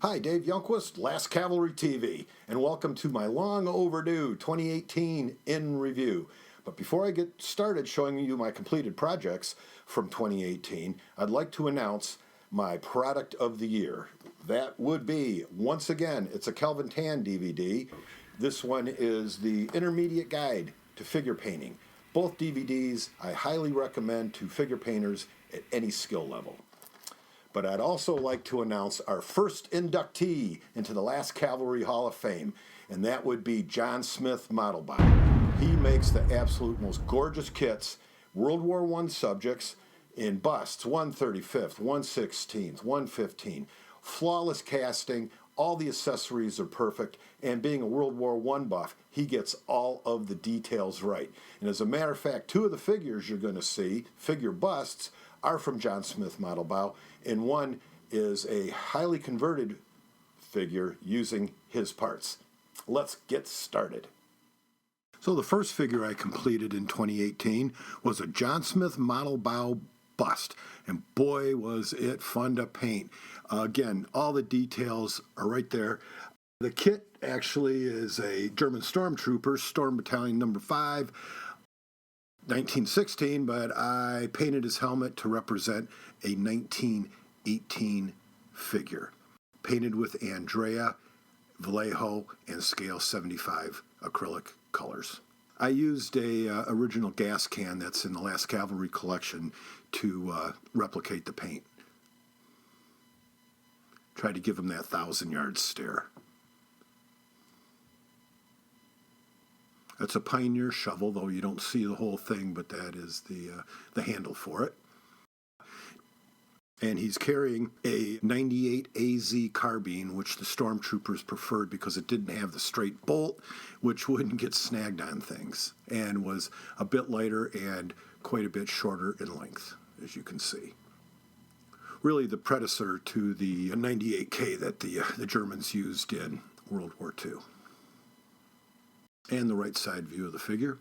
Hi, Dave Youngquist, Last Cavalry TV, and welcome to my long overdue 2018 in review. But before I get started showing you my completed projects from 2018, I'd like to announce my product of the year. That would be, once again, it's a Kelvin Tan DVD. This one is the Intermediate Guide to Figure Painting. Both DVDs I highly recommend to figure painters at any skill level. But I'd also like to announce our first inductee into the Last Cavalry Hall of Fame, and that would be John Smith Modelbaum. He makes the absolute most gorgeous kits, World War I subjects, in busts, 1/35, 1/16, 1/15, flawless casting, all the accessories are perfect, and being a World War I buff, he gets all of the details right. And as a matter of fact, two of the figures you're going to see, figure busts, are from John Smith Modelbaum, and one is a highly converted figure using his parts. Let's get started. So the first figure I completed in 2018 was a John Smith Modelbaum bust, and boy was it fun to paint. Again, all the details are right there. The kit actually is a German Stormtrooper, Storm Battalion number 5, 1916, but I painted his helmet to represent a 1918 figure, painted with Andrea, Vallejo, and scale 75 acrylic colors. I used a original gas can that's in the Last Cavalry collection to replicate the paint. Tried to give him that 1,000-yard stare. That's a Pioneer shovel, though you don't see the whole thing, but that is the handle for it. And he's carrying a 98 AZ carbine, which the Stormtroopers preferred because it didn't have the straight bolt, which wouldn't get snagged on things, and was a bit lighter and quite a bit shorter in length, as you can see. Really the predecessor to the 98K that the Germans used in World War II. And the right side view of the figure.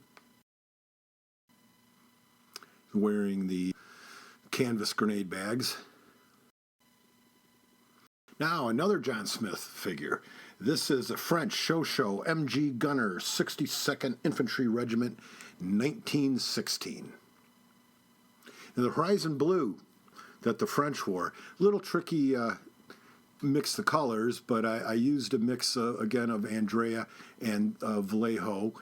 Wearing the canvas grenade bags. Now another John Smith figure. This is a French Show MG Gunnar 62nd Infantry Regiment 1916. And the horizon blue that the French wore, a little tricky mix the colors, but I used a mix again of Andrea and Vallejo.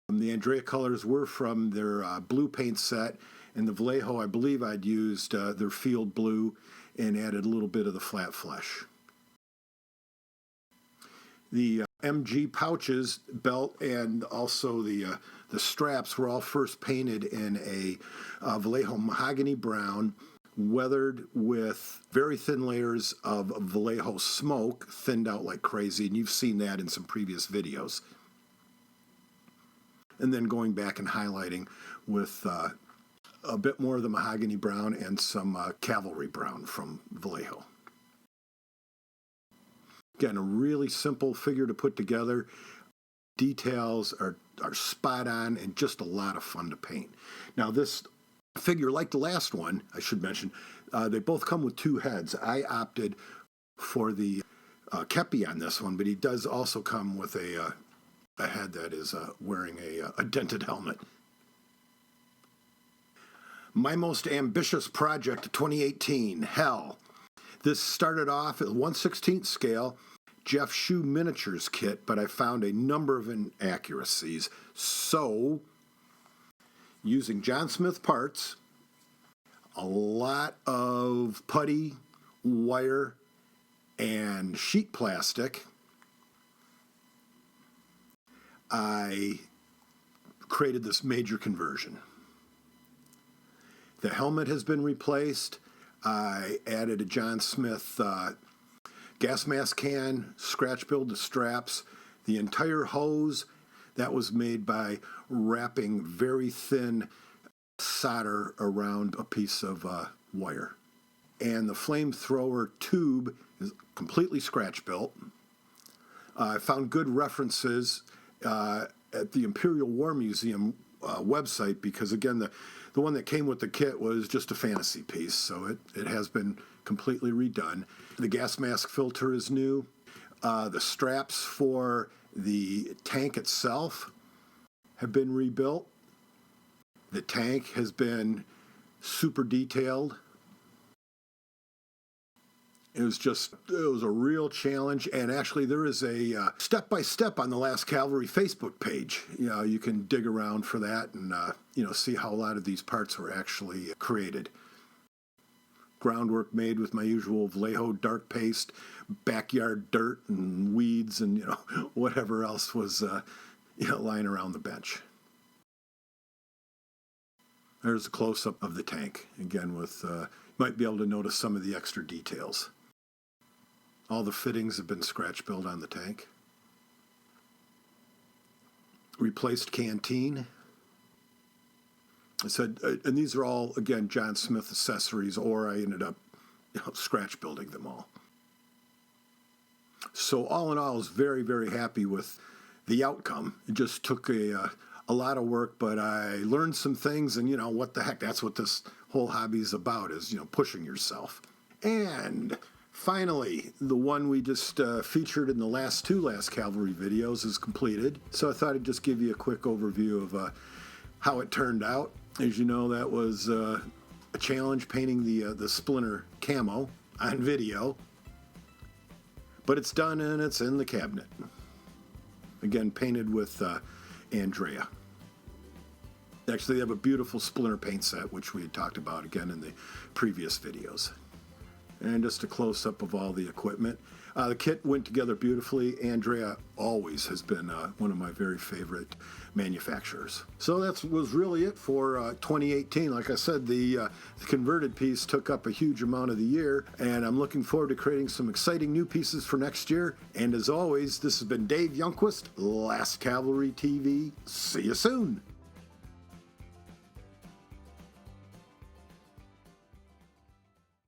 The Andrea colors were from their blue paint set, and the Vallejo, I believe I'd used their field blue and added a little bit of the flat flesh. The MG pouches, belt, and also the straps were all first painted in a Vallejo mahogany brown, weathered with very thin layers of Vallejo smoke, thinned out like crazy, and you've seen that in some previous videos. And then going back and highlighting with a bit more of the mahogany brown and some cavalry brown from Vallejo. Again, a really simple figure to put together. Details are spot on and just a lot of fun to paint. Now this figure, like the last one, I should mention, they both come with two heads. I opted for the kepi on this one, but he does also come with a head that is wearing a dented helmet. My most ambitious project of 2018, Hell. This started off at 1/16 scale, Jeff Shue miniatures kit, but I found a number of inaccuracies. So, using John Smith parts, a lot of putty, wire, and sheet plastic, I created this major conversion. The helmet has been replaced. I added a John Smith gas mask can, scratch build the straps, the entire hose. That was made by wrapping very thin solder around a piece of wire. And the flamethrower tube is completely scratch built. I found good references at the Imperial War Museum website because, again, the one that came with the kit was just a fantasy piece, so it has been completely redone. The gas mask filter is new. The straps for the tank itself have been rebuilt. The tank has been super detailed. It was a real challenge, and actually there is a step-by-step on the Last Cavalry Facebook page. You can dig around for that and see how a lot of these parts were actually created. Groundwork made with my usual Vallejo dark paste, backyard dirt and weeds and whatever else was lying around the bench. There's a close-up of the tank, again with, you might be able to notice some of the extra details. All the fittings have been scratch built on the tank. Replaced canteen. I said, and these are all, again, John Smith accessories, or I ended up scratch building them all. So all in all, I was very, very happy with the outcome. It just took a lot of work, but I learned some things, and what the heck, that's what this whole hobby is about, is pushing yourself. And finally, the one we just featured in the last two Last Cavalry videos is completed. So I thought I'd just give you a quick overview of how it turned out. As you know, that was a challenge painting the Splinter camo on video. But it's done and it's in the cabinet. Again, painted with Andrea. Actually, they have a beautiful Splinter paint set, which we had talked about again in the previous videos. And just a close-up of all the equipment. The kit went together beautifully. Andrea always has been one of my very favorite manufacturers. So that was really it for 2018. Like I said, the converted piece took up a huge amount of the year, and I'm looking forward to creating some exciting new pieces for next year. And as always, this has been Dave Youngquist, Last Cavalry TV. See you soon.